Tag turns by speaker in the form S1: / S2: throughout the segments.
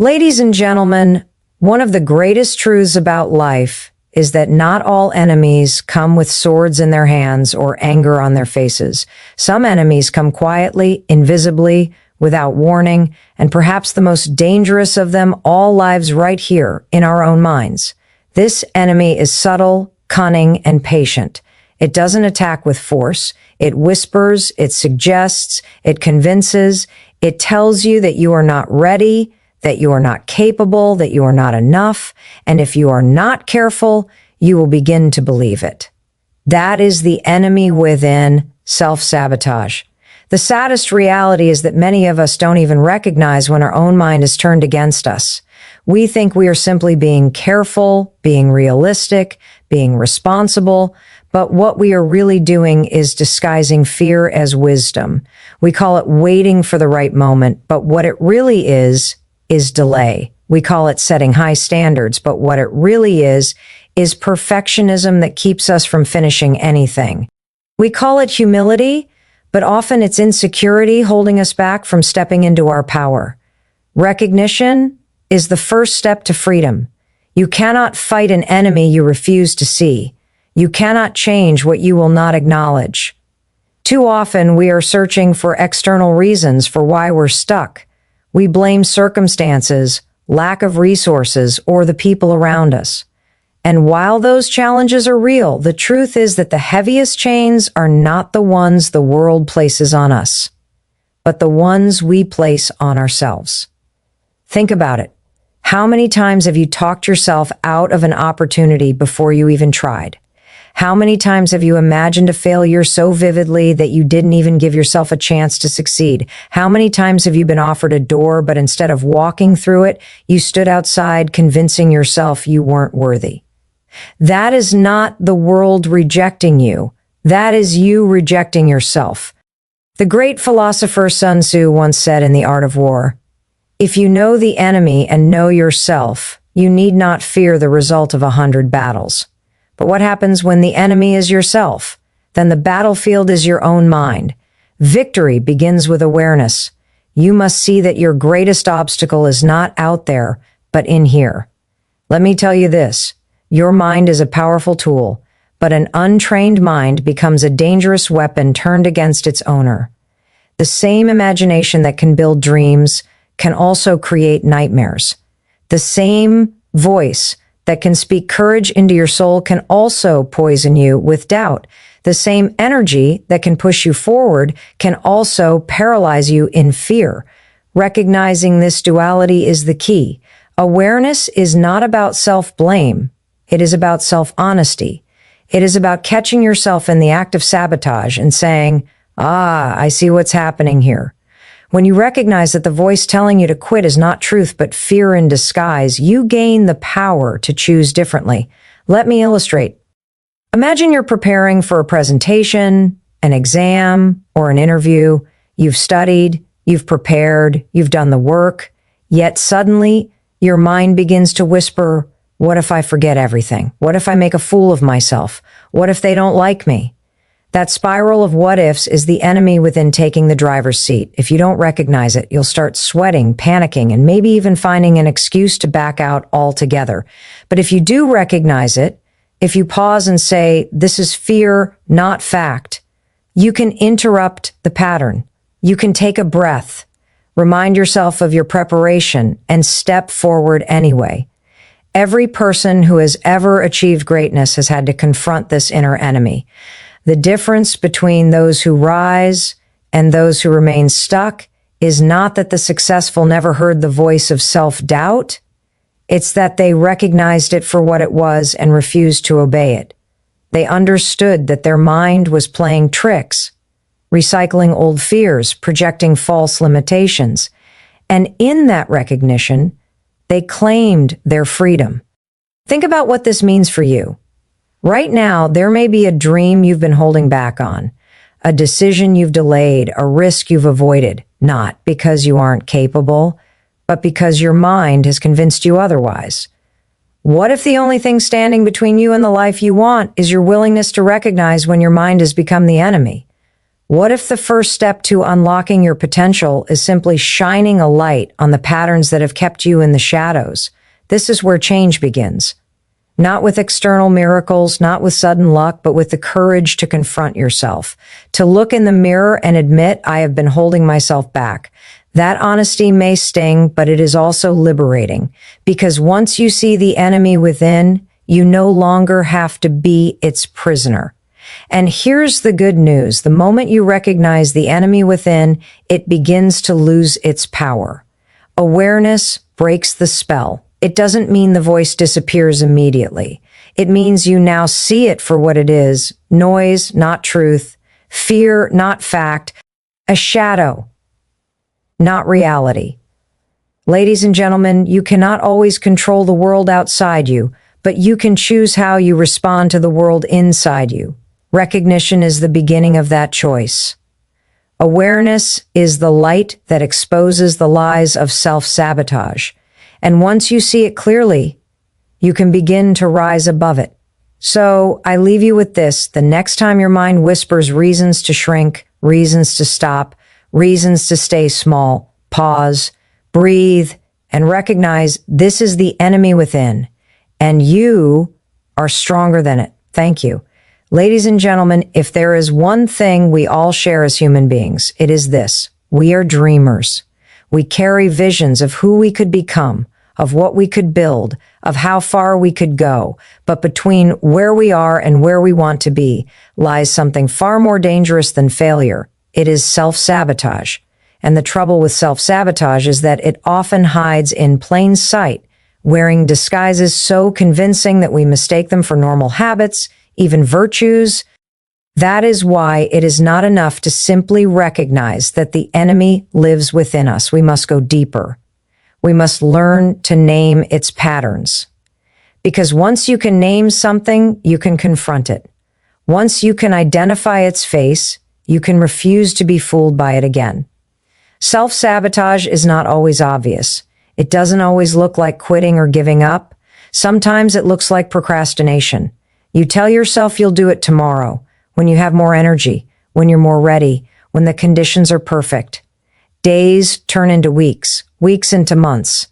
S1: Ladies and gentlemen, one of the greatest truths about life is that not all enemies come with swords in their hands or anger on their faces. Some enemies come quietly, invisibly, without warning, and perhaps the most dangerous of them all lives right here in our own minds. This enemy is subtle, cunning, and patient. It doesn't attack with force. It whispers, it suggests, it convinces, it tells you that you are not ready, that you are not capable, that you are not enough, and if you are not careful, you will begin to believe it. That is the enemy within, self-sabotage. The saddest reality is that many of us don't even recognize when our own mind is turned against us. We think we are simply being careful, being realistic, being responsible, but what we are really doing is disguising fear as wisdom. We call it waiting for the right moment, but what it really is delay. We call it setting high standards, but what it really is perfectionism that keeps us from finishing anything. We call it humility, but often it's insecurity holding us back from stepping into our power. Recognition is the first step to freedom. You cannot fight an enemy you refuse to see. You cannot change what you will not acknowledge. Too often we are searching for external reasons for why we're stuck. We blame circumstances, lack of resources, or the people around us. And while those challenges are real, the truth is that the heaviest chains are not the ones the world places on us, but the ones we place on ourselves. Think about it. How many times have you talked yourself out of an opportunity before you even tried? How many times have you imagined a failure so vividly that you didn't even give yourself a chance to succeed? How many times have you been offered a door, but instead of walking through it, you stood outside convincing yourself you weren't worthy? That is not the world rejecting you. That is you rejecting yourself. The great philosopher Sun Tzu once said in The Art of War, "If you know the enemy and know yourself, you need not fear the result of 100 battles." But what happens when the enemy is yourself? Then the battlefield is your own mind. Victory begins with awareness. You must see that your greatest obstacle is not out there, but in here. Let me tell you this. Your mind is a powerful tool, but an untrained mind becomes a dangerous weapon turned against its owner. The same imagination that can build dreams can also create nightmares. The same voice that can speak courage into your soul can also poison you with doubt. The same energy that can push you forward can also paralyze you in fear. Recognizing this duality is the key. Awareness is not about self-blame. It is about self-honesty. It is about catching yourself in the act of sabotage and saying, I see what's happening here. When you recognize that the voice telling you to quit is not truth but fear in disguise, you gain the power to choose differently. Let me illustrate. Imagine you're preparing for a presentation, an exam, or an interview. You've studied, you've prepared, you've done the work, yet suddenly your mind begins to whisper, what if I forget everything? What if I make a fool of myself? What if they don't like me? That spiral of what ifs is the enemy within taking the driver's seat. If you don't recognize it, you'll start sweating, panicking, and maybe even finding an excuse to back out altogether. But if you do recognize it, if you pause and say, this is fear, not fact, you can interrupt the pattern. You can take a breath, remind yourself of your preparation, and step forward anyway. Every person who has ever achieved greatness has had to confront this inner enemy. The difference between those who rise and those who remain stuck is not that the successful never heard the voice of self-doubt. It's that they recognized it for what it was and refused to obey it. They understood that their mind was playing tricks, recycling old fears, projecting false limitations. And in that recognition, they claimed their freedom. Think about what this means for you. Right now, there may be a dream you've been holding back on, a decision you've delayed, a risk you've avoided, not because you aren't capable, but because your mind has convinced you otherwise. What if the only thing standing between you and the life you want is your willingness to recognize when your mind has become the enemy? What if the first step to unlocking your potential is simply shining a light on the patterns that have kept you in the shadows? This is where change begins. Not with external miracles, not with sudden luck, but with the courage to confront yourself, to look in the mirror and admit, I have been holding myself back. That honesty may sting, but it is also liberating, because once you see the enemy within, you no longer have to be its prisoner. And here's the good news. The moment you recognize the enemy within, it begins to lose its power. Awareness breaks the spell. It doesn't mean the voice disappears immediately. It means you now see it for what it is: noise, not truth; fear, not fact; a shadow, not reality. Ladies and gentlemen, you cannot always control the world outside you, but you can choose how you respond to the world inside you. Recognition is the beginning of that choice. Awareness is the light that exposes the lies of self-sabotage. And once you see it clearly, you can begin to rise above it. So I leave you with this: the next time your mind whispers reasons to shrink, reasons to stop, reasons to stay small, pause, breathe, and recognize this is the enemy within, and you are stronger than it. Thank you. Ladies and gentlemen, if there is one thing we all share as human beings, it is this: we are dreamers. We carry visions of who we could become, of what we could build, of how far we could go. But between where we are and where we want to be lies something far more dangerous than failure. It is self-sabotage. And the trouble with self-sabotage is that it often hides in plain sight, wearing disguises so convincing that we mistake them for normal habits, even virtues. That is why it is not enough to simply recognize that the enemy lives within us. We must go deeper. We must learn to name its patterns. Because once you can name something, you can confront it. Once you can identify its face, you can refuse to be fooled by it again. Self-sabotage is not always obvious. It doesn't always look like quitting or giving up. Sometimes it looks like procrastination. You tell yourself you'll do it tomorrow, when you have more energy, when you're more ready, when the conditions are perfect. Days turn into weeks, weeks into months,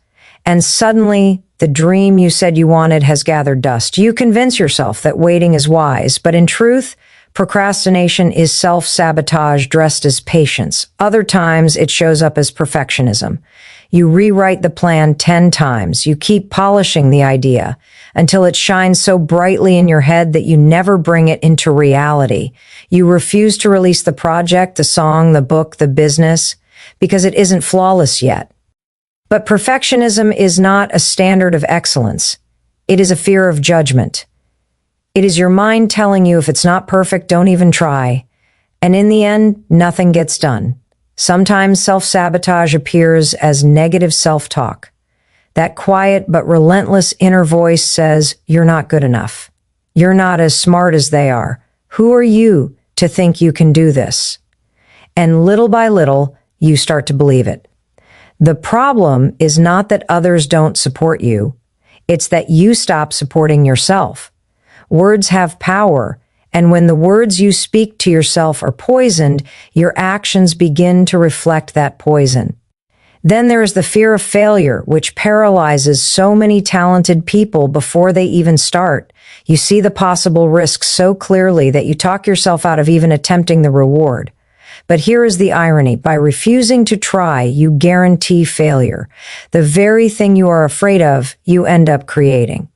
S1: and suddenly the dream you said you wanted has gathered dust. You convince yourself that waiting is wise, but in truth, procrastination is self-sabotage dressed as patience. Other times it shows up as perfectionism. You rewrite the plan 10 times. You keep polishing the idea until it shines so brightly in your head that you never bring it into reality. You refuse to release the project, the song, the book, the business, because it isn't flawless yet. But perfectionism is not a standard of excellence. It is a fear of judgment. It is your mind telling you if it's not perfect, don't even try. And in the end, nothing gets done. Sometimes self-sabotage appears as negative self-talk. That quiet but relentless inner voice says, you're not good enough. You're not as smart as they are. Who are you to think you can do this? And little by little, you start to believe it. The problem is not that others don't support you. It's that you stop supporting yourself. Words have power, and when the words you speak to yourself are poisoned, your actions begin to reflect that poison. Then there is the fear of failure, which paralyzes so many talented people before they even start. You see the possible risks so clearly that you talk yourself out of even attempting the reward. But here is the irony. By refusing to try, you guarantee failure. The very thing you are afraid of, you end up creating.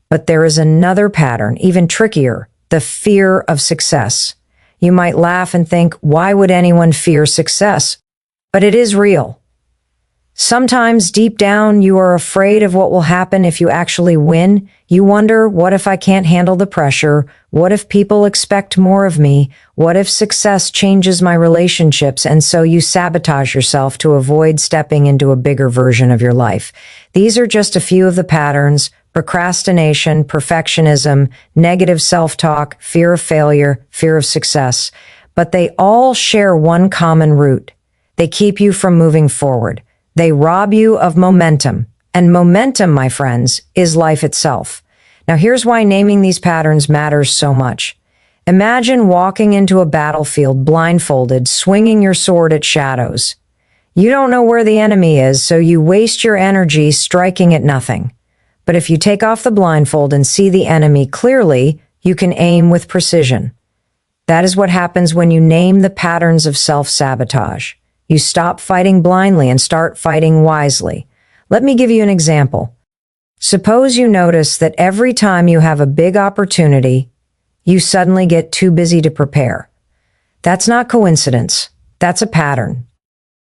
S1: But there is another pattern, even trickier, the fear of success. You might laugh and think, why would anyone fear success? But it is real. Sometimes deep down, you are afraid of what will happen if you actually win. You wonder, what if I can't handle the pressure? What if people expect more of me? What if success changes my relationships? And so you sabotage yourself to avoid stepping into a bigger version of your life. These are just a few of the patterns: procrastination, perfectionism, negative self-talk, fear of failure, fear of success. But they all share one common root. They keep you from moving forward. They rob you of momentum. And momentum, my friends, is life itself. Now here's why naming these patterns matters so much. Imagine walking into a battlefield blindfolded, swinging your sword at shadows. You don't know where the enemy is, so you waste your energy striking at nothing. But if you take off the blindfold and see the enemy clearly, you can aim with precision. That is what happens when you name the patterns of self-sabotage. You stop fighting blindly and start fighting wisely. Let me give you an example. Suppose you notice that every time you have a big opportunity, you suddenly get too busy to prepare. That's not coincidence. That's a pattern.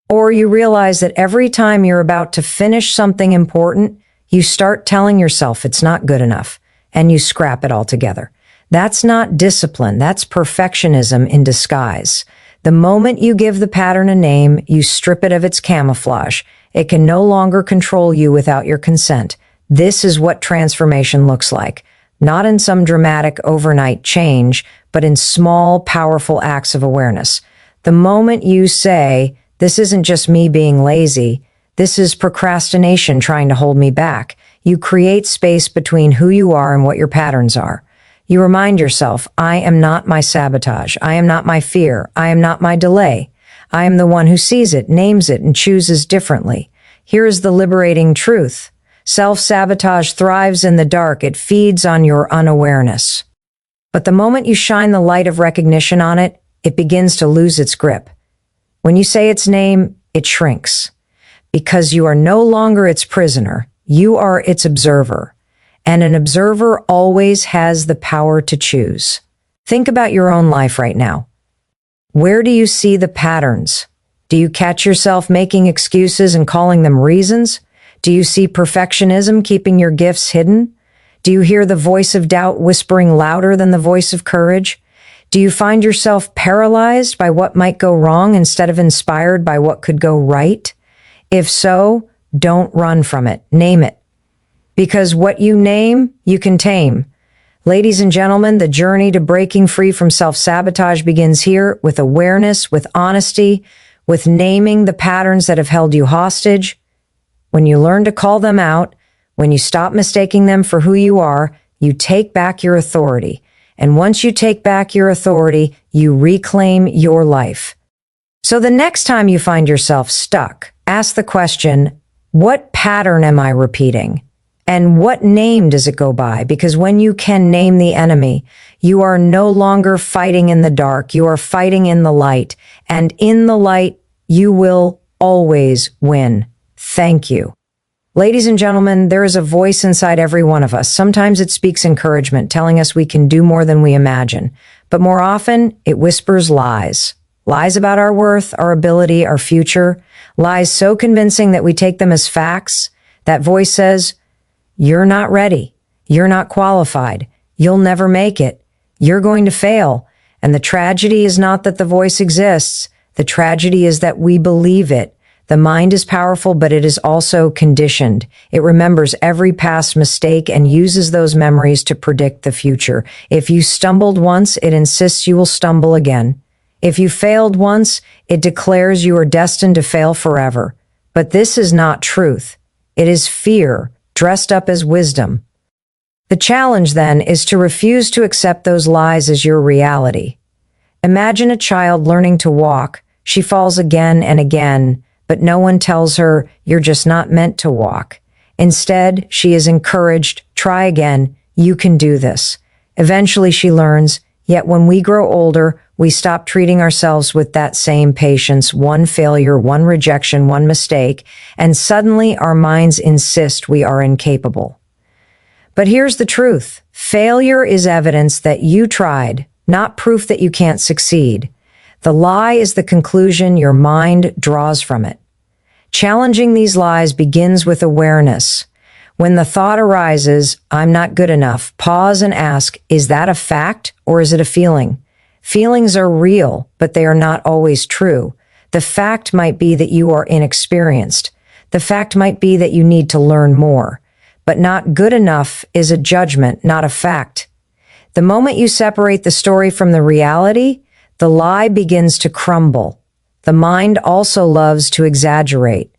S1: Or you realize that every time you're about to finish something important, you start telling yourself it's not good enough, and you scrap it altogether. That's not discipline. That's perfectionism in disguise. The moment you give the pattern a name, you strip it of its camouflage. It can no longer control you without your consent. This is what transformation looks like. Not in some dramatic overnight change, but in small, powerful acts of awareness. The moment you say, "This isn't just me being lazy, this is procrastination trying to hold me back," you create space between who you are and what your patterns are. You remind yourself, "I am not my sabotage. I am not my fear. I am not my delay. I am the one who sees it, names it, and chooses differently." Here is the liberating truth. Self-sabotage thrives in the dark. It feeds on your unawareness. But the moment you shine the light of recognition on it, it begins to lose its grip. When you say its name, it shrinks. Because you are no longer its prisoner, you are its observer. And an observer always has the power to choose. Think about your own life right now. Where do you see the patterns? Do you catch yourself making excuses and calling them reasons? Do you see perfectionism keeping your gifts hidden? Do you hear the voice of doubt whispering louder than the voice of courage? Do you find yourself paralyzed by what might go wrong instead of inspired by what could go right? If so, don't run from it. Name it. Because what you name, you can tame. Ladies and gentlemen, the journey to breaking free from self-sabotage begins here with awareness, with honesty, with naming the patterns that have held you hostage. When you learn to call them out, when you stop mistaking them for who you are, you take back your authority. And once you take back your authority, you reclaim your life. So the next time you find yourself stuck, ask the question, what pattern am I repeating? And what name does it go by? Because when you can name the enemy, you are no longer fighting in the dark. You are fighting in the light. And in the light, you will always win. Thank you. Ladies and gentlemen, there is a voice inside every one of us. Sometimes it speaks encouragement, telling us we can do more than we imagine. But more often, it whispers lies. Lies about our worth, our ability, our future. Lies so convincing that we take them as facts. That voice says, "You're not ready. You're not qualified. You'll never make it. You're going to fail." And the tragedy is not that the voice exists. The tragedy is that we believe it. The mind is powerful, but it is also conditioned. It remembers every past mistake and uses those memories to predict the future. If you stumbled once, it insists you will stumble again. If you failed once, it declares you are destined to fail forever. But this is not truth. It is fear, dressed up as wisdom. The challenge, then, is to refuse to accept those lies as your reality. Imagine a child learning to walk. She falls again and again, but no one tells her, "You're just not meant to walk." Instead, she is encouraged, "Try again. You can do this." Eventually, she learns. Yet when we grow older, we stop treating ourselves with that same patience. One failure, one rejection, one mistake, and suddenly our minds insist we are incapable. But here's the truth. Failure is evidence that you tried, not proof that you can't succeed. The lie is the conclusion your mind draws from it. Challenging these lies begins with awareness. When the thought arises, "I'm not good enough," pause and ask, is that a fact or is it a feeling? Feelings are real, but they are not always true. The fact might be that you are inexperienced. The fact might be that you need to learn more. But not good enough is a judgment, not a fact. The moment you separate the story from the reality, the lie begins to crumble. The mind also loves to exaggerate.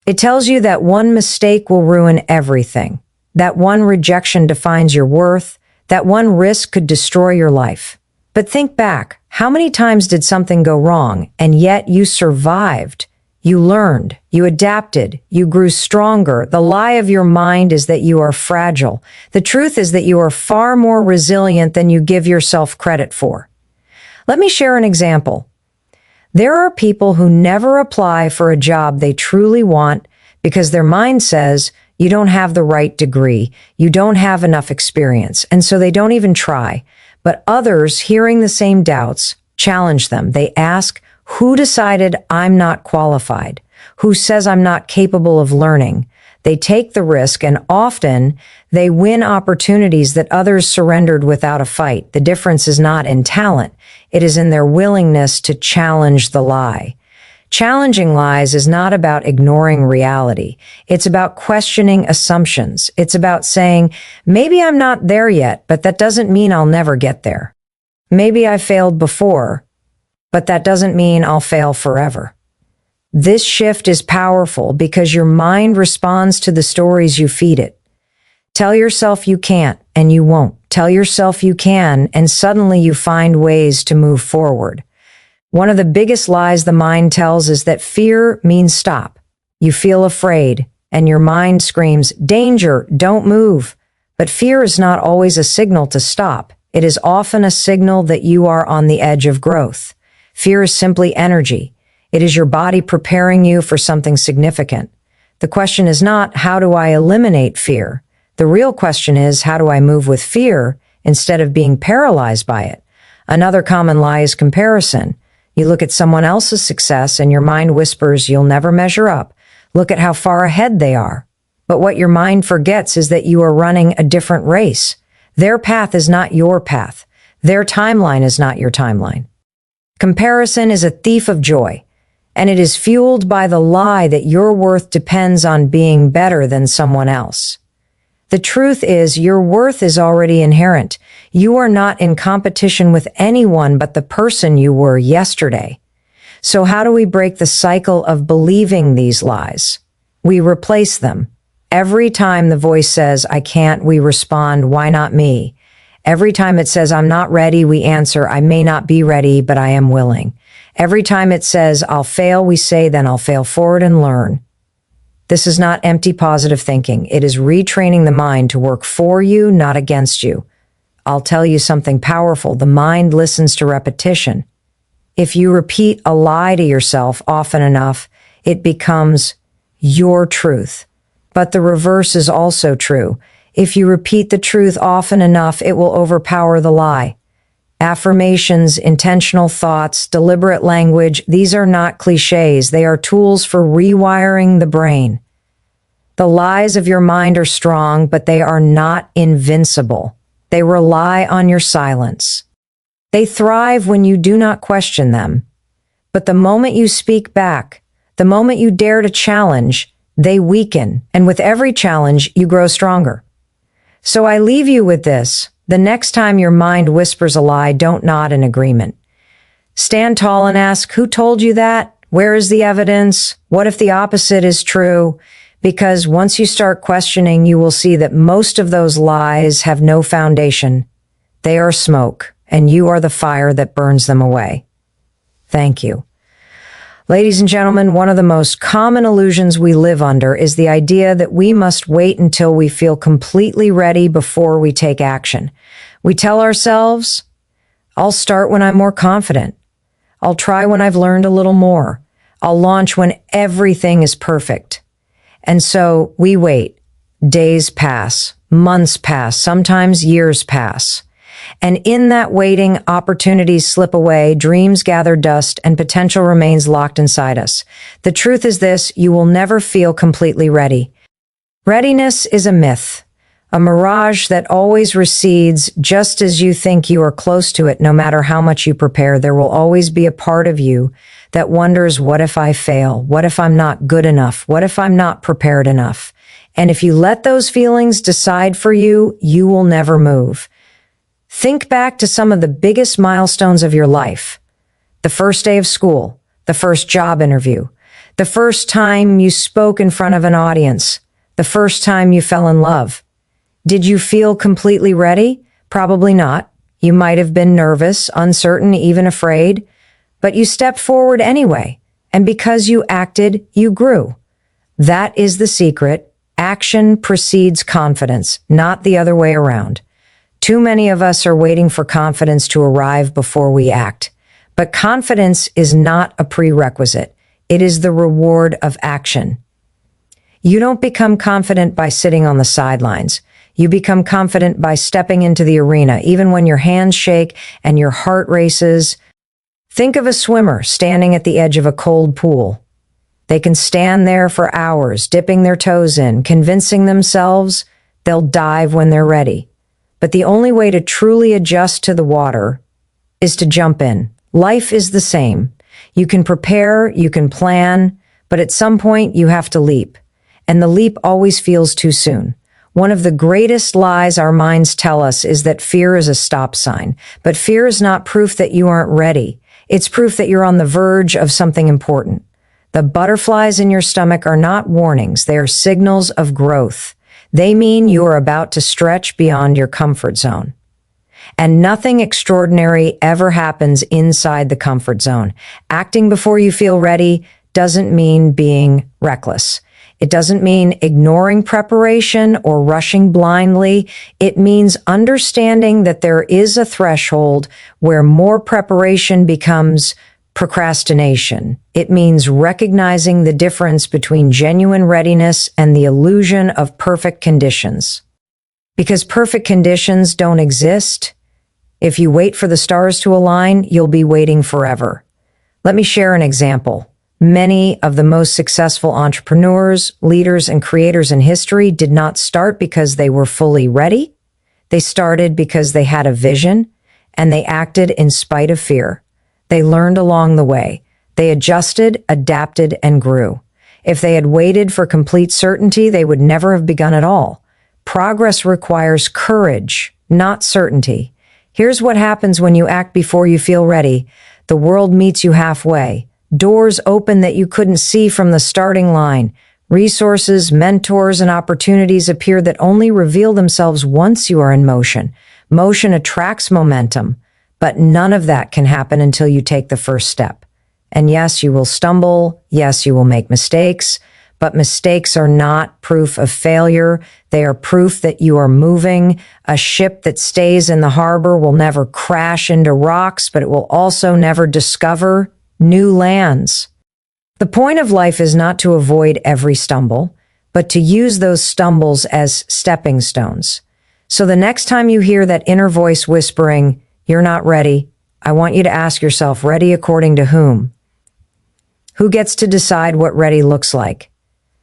S1: It tells you that one mistake will ruin everything, that one rejection defines your worth, that one risk could destroy your life. But think back, how many times did something go wrong, and yet you survived? You learned, you adapted, you grew stronger. The lie of your mind is that you are fragile. The truth is that you are far more resilient than you give yourself credit for. Let me share an example. There are people who never apply for a job they truly want because their mind says, you don't have the right degree, you don't have enough experience, and so they don't even try. But others, hearing the same doubts, challenge them. They ask, who decided I'm not qualified? Who says I'm not capable of learning? They take the risk, and often they win opportunities that others surrendered without a fight. The difference is not in talent. It is in their willingness to challenge the lie. Challenging lies is not about ignoring reality. It's about questioning assumptions. It's about saying, maybe I'm not there yet, but that doesn't mean I'll never get there. Maybe I failed before, but that doesn't mean I'll fail forever. This shift is powerful because your mind responds to the stories you feed it. Tell yourself you can't, and you won't. Tell yourself you can, and suddenly you find ways to move forward. One of the biggest lies the mind tells is that fear means stop. You feel afraid, and your mind screams, danger, don't move. But fear is not always a signal to stop. It is often a signal that you are on the edge of growth. Fear is simply energy. It is your body preparing you for something significant. The question is not, how do I eliminate fear? The real question is, how do I move with fear instead of being paralyzed by it? Another common lie is comparison. You look at someone else's success and your mind whispers, you'll never measure up. Look at how far ahead they are. But what your mind forgets is that you are running a different race. Their path is not your path. Their timeline is not your timeline. Comparison is a thief of joy, and it is fueled by the lie that your worth depends on being better than someone else. The truth is, your worth is already inherent. You are not in competition with anyone but the person you were yesterday. So how do we break the cycle of believing these lies? We replace them. Every time the voice says, I can't, we respond, why not me? Every time it says, I'm not ready, we answer, I may not be ready, but I am willing. Every time it says, I'll fail, we say, then I'll fail forward and learn. This is not empty positive thinking. It is retraining the mind to work for you, not against you. I'll tell you something powerful. The mind listens to repetition. If you repeat a lie to yourself often enough, it becomes your truth. But the reverse is also true. If you repeat the truth often enough, it will overpower the lie. Affirmations, intentional thoughts, deliberate language, these are not cliches. They are tools for rewiring the brain. The lies of your mind are strong, but they are not invincible. They rely on your silence. They thrive when you do not question them. But the moment you speak back, the moment you dare to challenge, they weaken. And with every challenge, you grow stronger. So I leave you with this. The next time your mind whispers a lie, don't nod in agreement. Stand tall and ask, who told you that? Where is the evidence? What if the opposite is true? Because once you start questioning, you will see that most of those lies have no foundation. They are smoke, and you are the fire that burns them away. Thank you. Ladies and gentlemen, one of the most common illusions we live under is the idea that we must wait until we feel completely ready before we take action. We tell ourselves, I'll start when I'm more confident. I'll try when I've learned a little more. I'll launch when everything is perfect. And so we wait. Days pass, months pass, sometimes years pass. And in that waiting, opportunities slip away, dreams gather dust, and potential remains locked inside us. The truth is this, you will never feel completely ready. Readiness is a myth, a mirage that always recedes just as you think you are close to it. No matter how much you prepare, there will always be a part of you that wonders, what if I fail? What if I'm not good enough? What if I'm not prepared enough? And if you let those feelings decide for you, you will never move. Think back to some of the biggest milestones of your life. The first day of school, the first job interview, the first time you spoke in front of an audience, the first time you fell in love. Did you feel completely ready? Probably not. You might have been nervous, uncertain, even afraid, but you stepped forward anyway. And because you acted, you grew. That is the secret. Action precedes confidence, not the other way around. Too many of us are waiting for confidence to arrive before we act. But confidence is not a prerequisite. It is the reward of action. You don't become confident by sitting on the sidelines. You become confident by stepping into the arena, even when your hands shake and your heart races. Think of a swimmer standing at the edge of a cold pool. They can stand there for hours, dipping their toes in, convincing themselves they'll dive when they're ready. But the only way to truly adjust to the water is to jump in. Life is the same. You can prepare, you can plan, but at some point you have to leap. And the leap always feels too soon. One of the greatest lies our minds tell us is that fear is a stop sign. But fear is not proof that you aren't ready. It's proof that you're on the verge of something important. The butterflies in your stomach are not warnings. They are signals of growth. They mean you are about to stretch beyond your comfort zone. And nothing extraordinary ever happens inside the comfort zone. Acting before you feel ready doesn't mean being reckless. It doesn't mean ignoring preparation or rushing blindly. It means understanding that there is a threshold where more preparation becomes procrastination. It means recognizing the difference between genuine readiness and the illusion of perfect conditions. Because perfect conditions don't exist, if you wait for the stars to align, you'll be waiting forever. Let me share an example. Many of the most successful entrepreneurs, leaders, and creators in history did not start because they were fully ready. They started because they had a vision, and they acted in spite of fear. They learned along the way. They adjusted, adapted, and grew. If they had waited for complete certainty, they would never have begun at all. Progress requires courage, not certainty. Here's what happens when you act before you feel ready. The world meets you halfway. Doors open that you couldn't see from the starting line. Resources, mentors, and opportunities appear that only reveal themselves once you are in motion. Motion attracts momentum, but none of that can happen until you take the first step. And yes, you will stumble. Yes, you will make mistakes, but mistakes are not proof of failure. They are proof that you are moving. A ship that stays in the harbor will never crash into rocks, but it will also never discover new lands. The point of life is not to avoid every stumble, but to use those stumbles as stepping stones. So the next time you hear that inner voice whispering, "You're not ready," I want you to ask yourself, ready according to whom? Who gets to decide what ready looks like?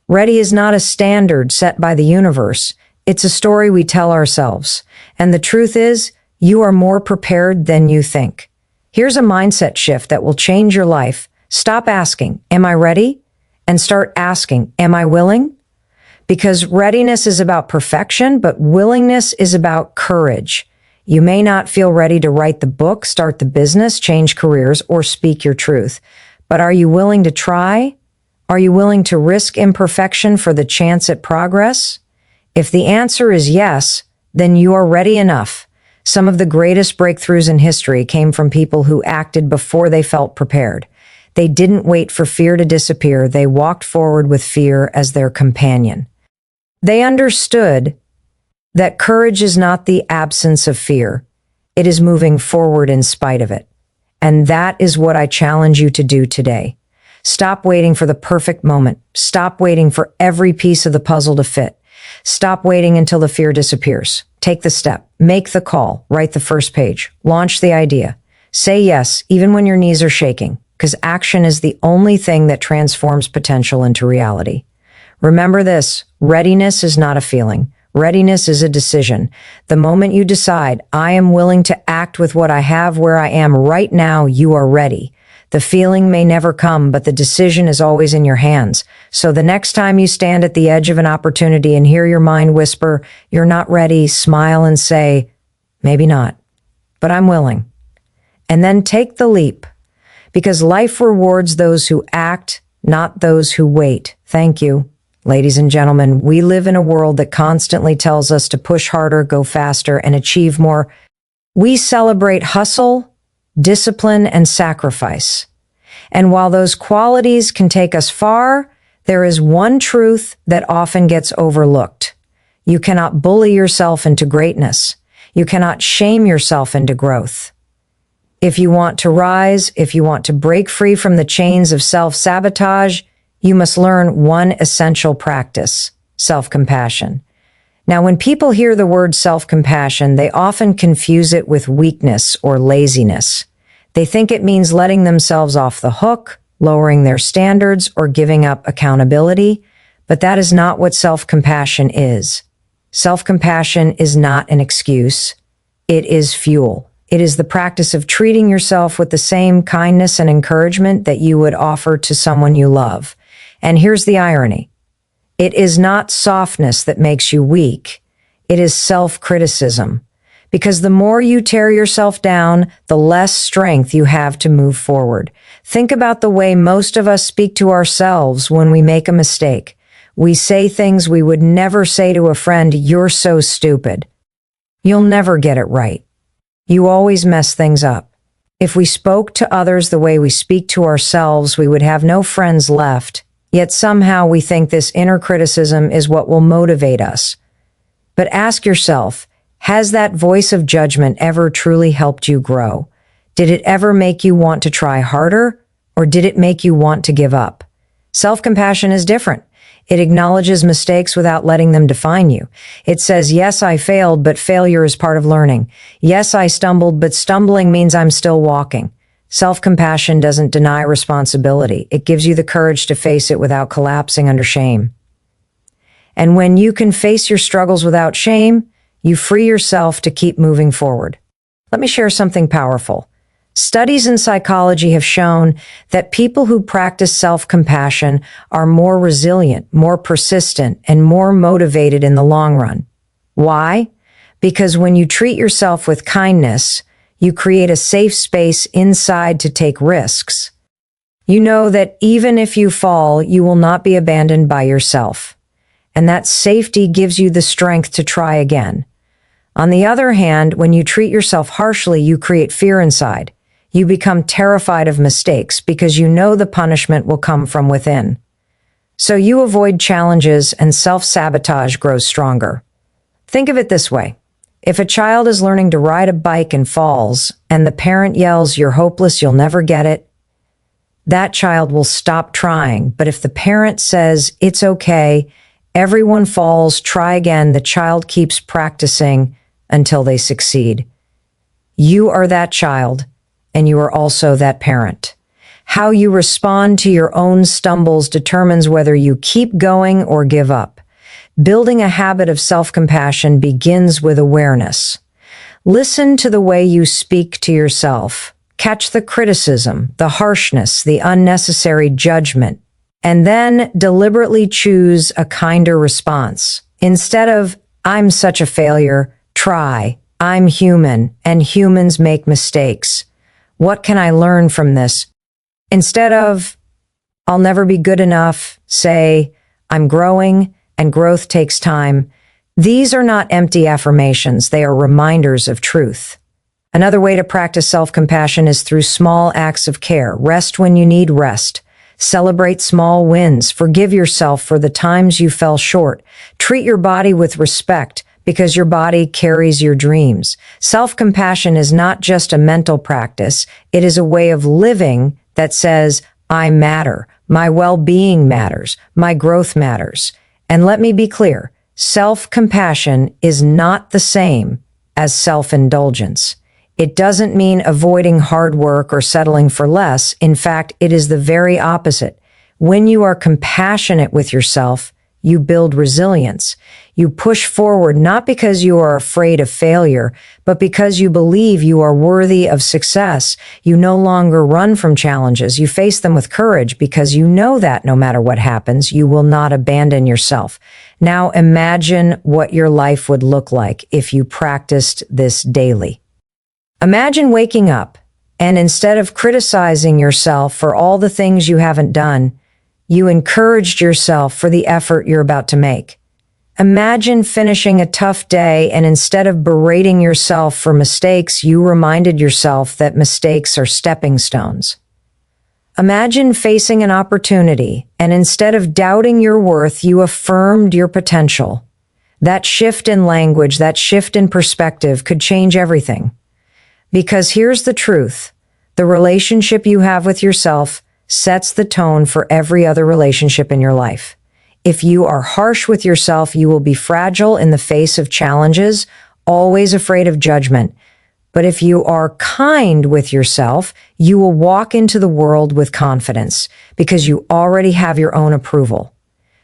S1: Ready is not a standard set by the universe. It's a story we tell ourselves. And the truth is, you are more prepared than you think. Here's a mindset shift that will change your life. Stop asking, "Am I ready?" and start asking, "Am I willing?" Because readiness is about perfection, but willingness is about courage. You may not feel ready to write the book, start the business, change careers, or speak your truth. But are you willing to try? Are you willing to risk imperfection for the chance at progress? If the answer is yes, then you are ready enough. Some of the greatest breakthroughs in history came from people who acted before they felt prepared. They didn't wait for fear to disappear. They walked forward with fear as their companion. They understood that courage is not the absence of fear. It is moving forward in spite of it. And that is what I challenge you to do today. Stop waiting for the perfect moment. Stop waiting for every piece of the puzzle to fit. Stop waiting until the fear disappears. Take the step. Make the call. Write the first page. Launch the idea. Say yes, even when your knees are shaking, because action is the only thing that transforms potential into reality. Remember this, readiness is not a feeling. Readiness is a decision. The moment you decide, I am willing to act with what I have where I am right now, you are ready. The feeling may never come, but the decision is always in your hands. So the next time you stand at the edge of an opportunity and hear your mind whisper, "You're not ready," smile and say, "Maybe not, but I'm willing." And then take the leap, because life rewards those who act, not those who wait. Thank you. Ladies and gentlemen, we live in a world that constantly tells us to push harder, go faster, and achieve more. We celebrate hustle, discipline, and sacrifice. And while those qualities can take us far, there is one truth that often gets overlooked. You cannot bully yourself into greatness. You cannot shame yourself into growth. If you want to rise, if you want to break free from the chains of self-sabotage, you must learn one essential practice: self-compassion. Now, when people hear the word self-compassion, they often confuse it with weakness or laziness. They think it means letting themselves off the hook, lowering their standards, or giving up accountability, but that is not what self-compassion is. Self-compassion is not an excuse. It is fuel. It is the practice of treating yourself with the same kindness and encouragement that you would offer to someone you love. And here's the irony. It is not softness that makes you weak. It is self-criticism. Because the more you tear yourself down, the less strength you have to move forward. Think about the way most of us speak to ourselves when we make a mistake. We say things we would never say to a friend. You're so stupid. You'll never get it right. You always mess things up. If we spoke to others the way we speak to ourselves, we would have no friends left. Yet somehow we think this inner criticism is what will motivate us. But ask yourself, has that voice of judgment ever truly helped you grow? Did it ever make you want to try harder, or did it make you want to give up? Self-compassion is different. It acknowledges mistakes without letting them define you. It says, yes, I failed, but failure is part of learning. Yes, I stumbled, but stumbling means I'm still walking. Self-compassion doesn't deny responsibility. It gives you the courage to face it without collapsing under shame. And when you can face your struggles without shame, you free yourself to keep moving forward. Let me share something powerful. Studies in psychology have shown that people who practice self-compassion are more resilient, more persistent, and more motivated in the long run. Why? Because when you treat yourself with kindness, you create a safe space inside to take risks. You know that even if you fall, you will not be abandoned by yourself. And that safety gives you the strength to try again. On the other hand, when you treat yourself harshly, you create fear inside. You become terrified of mistakes because you know the punishment will come from within. So you avoid challenges and self-sabotage grows stronger. Think of it this way. If a child is learning to ride a bike and falls, and the parent yells, "You're hopeless, you'll never get it," that child will stop trying. But if the parent says, "It's okay, everyone falls, try again," the child keeps practicing until they succeed. You are that child, and you are also that parent. How you respond to your own stumbles determines whether you keep going or give up. Building a habit of self-compassion begins with awareness. Listen to the way you speak to yourself. Catch the criticism, the harshness, the unnecessary judgment, and then deliberately choose a kinder response. Instead of, "I'm such a failure," try, "I'm human, and humans make mistakes. What can I learn from this?" Instead of, "I'll never be good enough," say, "I'm growing, and growth takes time." These are not empty affirmations, they are reminders of truth. Another way to practice self-compassion is through small acts of care. Rest when you need rest. Celebrate small wins. Forgive yourself for the times you fell short. Treat your body with respect because your body carries your dreams. Self-compassion is not just a mental practice, it is a way of living that says, "I matter, my well-being matters, my growth matters." And let me be clear, self-compassion is not the same as self-indulgence. It doesn't mean avoiding hard work or settling for less. In fact, it is the very opposite. When you are compassionate with yourself, you build resilience. You push forward not because you are afraid of failure, but because you believe you are worthy of success. You no longer run from challenges. You face them with courage because you know that no matter what happens, you will not abandon yourself. Now imagine what your life would look like if you practiced this daily. Imagine waking up and instead of criticizing yourself for all the things you haven't done, you encouraged yourself for the effort you're about to make. Imagine finishing a tough day and instead of berating yourself for mistakes, you reminded yourself that mistakes are stepping stones. Imagine facing an opportunity and instead of doubting your worth, you affirmed your potential. That shift in language, that shift in perspective could change everything. Because here's the truth. The relationship you have with yourself sets the tone for every other relationship in your life. If you are harsh with yourself, you will be fragile in the face of challenges, always afraid of judgment. But if you are kind with yourself, you will walk into the world with confidence because you already have your own approval.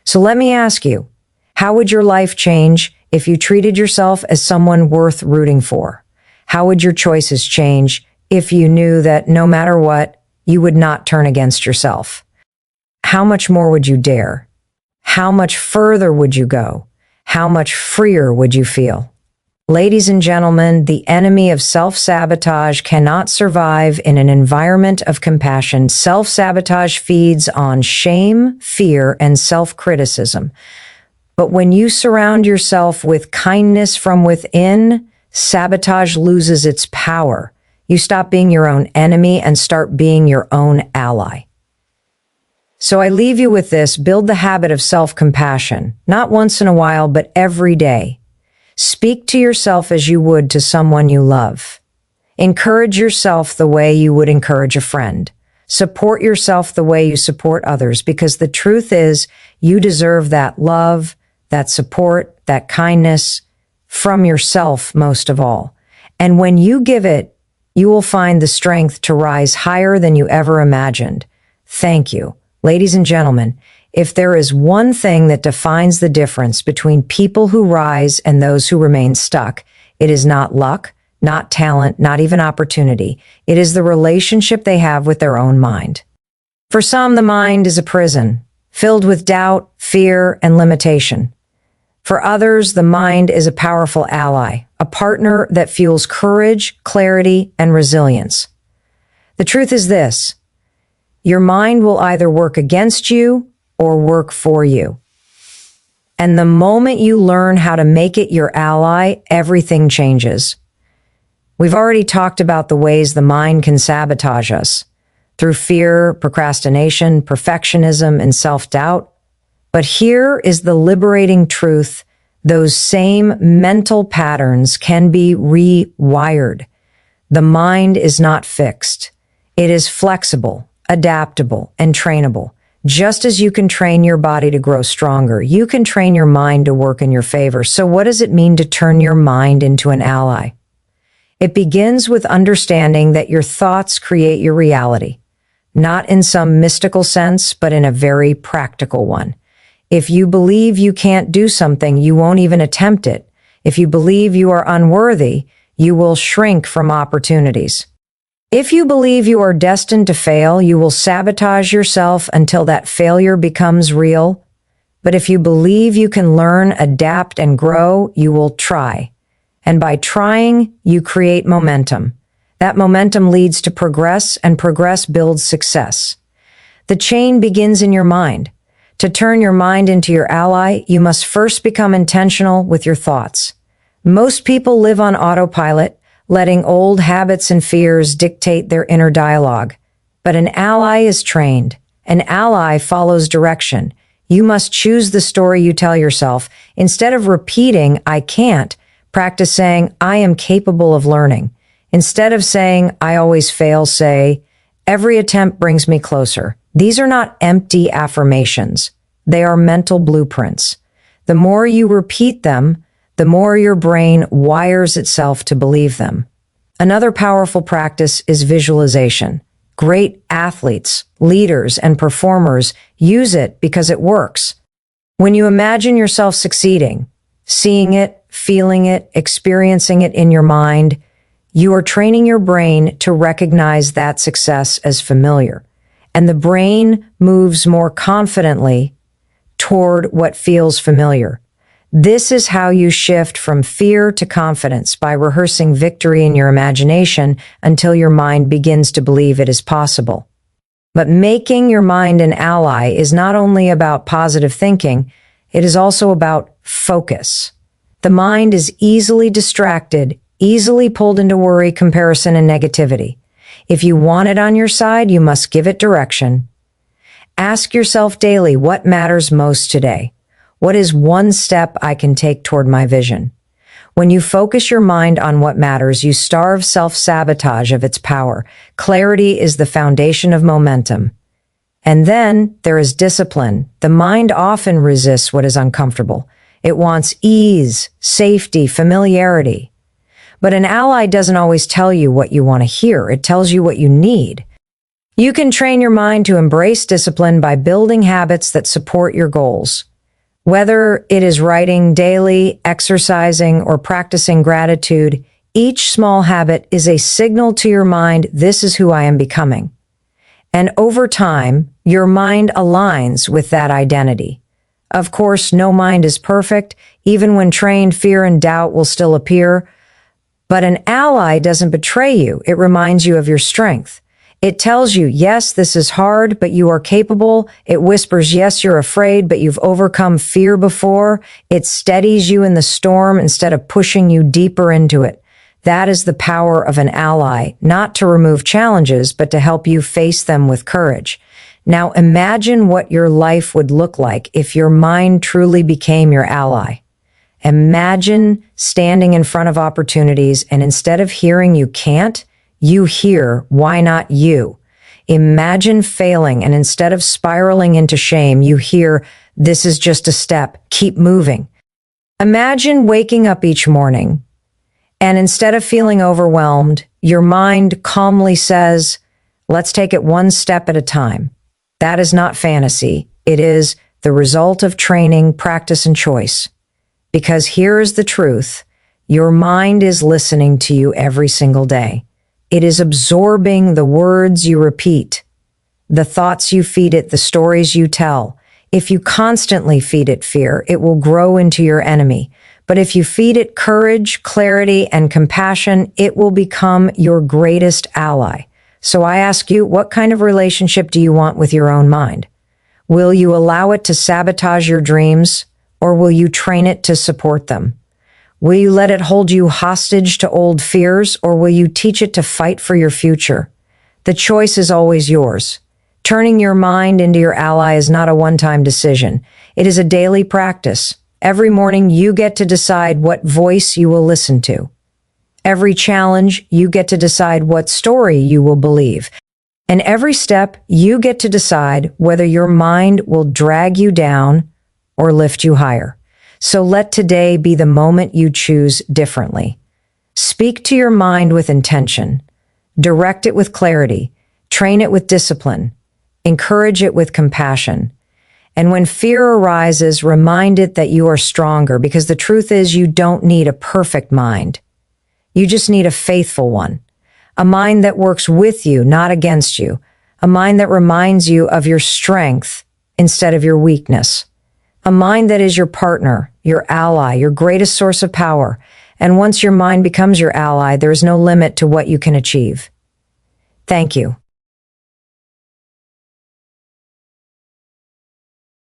S1: So let me ask you, how would your life change if you treated yourself as someone worth rooting for? How would your choices change if you knew that no matter what, you would not turn against yourself? How much more would you dare? How much further would you go? How much freer would you feel? Ladies and gentlemen, the enemy of self-sabotage cannot survive in an environment of compassion. Self-sabotage feeds on shame, fear, and self-criticism. But when you surround yourself with kindness from within, sabotage loses its power. You stop being your own enemy and start being your own ally. So I leave you with this: build the habit of self-compassion, not once in a while, but every day. Speak to yourself as you would to someone you love. Encourage yourself the way you would encourage a friend. Support yourself the way you support others, because the truth is, you deserve that love, that support, that kindness from yourself most of all. And when you give it, you will find the strength to rise higher than you ever imagined. Thank you. Ladies and gentlemen, if there is one thing that defines the difference between people who rise and those who remain stuck, it is not luck, not talent, not even opportunity. It is the relationship they have with their own mind. For some, the mind is a prison, filled with doubt, fear, and limitation. For others, the mind is a powerful ally, a partner that fuels courage, clarity, and resilience. The truth is this: your mind will either work against you or work for you. And the moment you learn how to make it your ally, everything changes. We've already talked about the ways the mind can sabotage us through fear, procrastination, perfectionism, and self-doubt. But here is the liberating truth: those same mental patterns can be rewired. The mind is not fixed. It is flexible, adaptable, and trainable. Just as you can train your body to grow stronger, you can train your mind to work in your favor. So what does it mean to turn your mind into an ally? It begins with understanding that your thoughts create your reality, not in some mystical sense, but in a very practical one. If you believe you can't do something, you won't even attempt it. If you believe you are unworthy, you will shrink from opportunities. If you believe you are destined to fail, you will sabotage yourself until that failure becomes real. But if you believe you can learn, adapt, and grow, you will try. And by trying, you create momentum. That momentum leads to progress, and progress builds success. The chain begins in your mind. To turn your mind into your ally, you must first become intentional with your thoughts. Most people live on autopilot, letting old habits and fears dictate their inner dialogue. But an ally is trained. An ally follows direction. You must choose the story you tell yourself. Instead of repeating, "I can't," practice saying, "I am capable of learning." Instead of saying, "I always fail," say, "Every attempt brings me closer." These are not empty affirmations. They are mental blueprints. The more you repeat them, the more your brain wires itself to believe them. Another powerful practice is visualization. Great athletes, leaders, and performers use it because it works. When you imagine yourself succeeding, seeing it, feeling it, experiencing it in your mind, you are training your brain to recognize that success as familiar. And the brain moves more confidently toward what feels familiar. This is how you shift from fear to confidence, by rehearsing victory in your imagination until your mind begins to believe it is possible. But making your mind an ally is not only about positive thinking, It is also about focus. The mind is easily distracted, easily pulled into worry, comparison, and negativity. If you want it on your side, you must give it direction. Ask yourself daily, what matters most today? What is one step I can take toward my vision? When you focus your mind on what matters, you starve self-sabotage of its power. Clarity is the foundation of momentum. And then there is discipline. The mind often resists what is uncomfortable. It wants ease, safety, familiarity. But an ally doesn't always tell you what you want to hear. It tells you what you need. You can train your mind to embrace discipline by building habits that support your goals. Whether it is writing daily, exercising, or practicing gratitude, each small habit is a signal to your mind, this is who I am becoming. And over time, your mind aligns with that identity. Of course, no mind is perfect. Even when trained, fear and doubt will still appear. But an ally doesn't betray you. It reminds you of your strength. It tells you, yes, this is hard, but you are capable. It whispers, yes, you're afraid, but you've overcome fear before. It steadies you in the storm instead of pushing you deeper into it. That is the power of an ally, not to remove challenges, but to help you face them with courage. Now imagine what your life would look like if your mind truly became your ally. Imagine standing in front of opportunities and instead of hearing you can't, you hear, why not you? Imagine failing and instead of spiraling into shame, you hear, this is just a step, keep moving. Imagine waking up each morning and instead of feeling overwhelmed, your mind calmly says, let's take it one step at a time. That is not fantasy. It is the result of training, practice, and choice. Because here is the truth. Your mind is listening to you every single day. It is absorbing the words you repeat, the thoughts you feed it, the stories you tell. If you constantly feed it fear, it will grow into your enemy. But if you feed it courage, clarity, and compassion, it will become your greatest ally. So I ask you, what kind of relationship do you want with your own mind? Will you allow it to sabotage your dreams, or will you train it to support them? Will you let it hold you hostage to old fears, or will you teach it to fight for your future? The choice is always yours. Turning your mind into your ally is not a one-time decision. It is a daily practice. Every morning, you get to decide what voice you will listen to. Every challenge, you get to decide what story you will believe. And every step, you get to decide whether your mind will drag you down or lift you higher. So let today be the moment you choose differently. Speak to your mind with intention. Direct it with clarity. Train it with discipline. Encourage it with compassion. And when fear arises, remind it that you are stronger, because the truth is you don't need a perfect mind. You just need a faithful one. A mind that works with you, not against you. A mind that reminds you of your strength instead of your weakness. A mind that is your partner, your ally, your greatest source of power. And once your mind becomes your ally, there is no limit to what you can achieve. Thank you.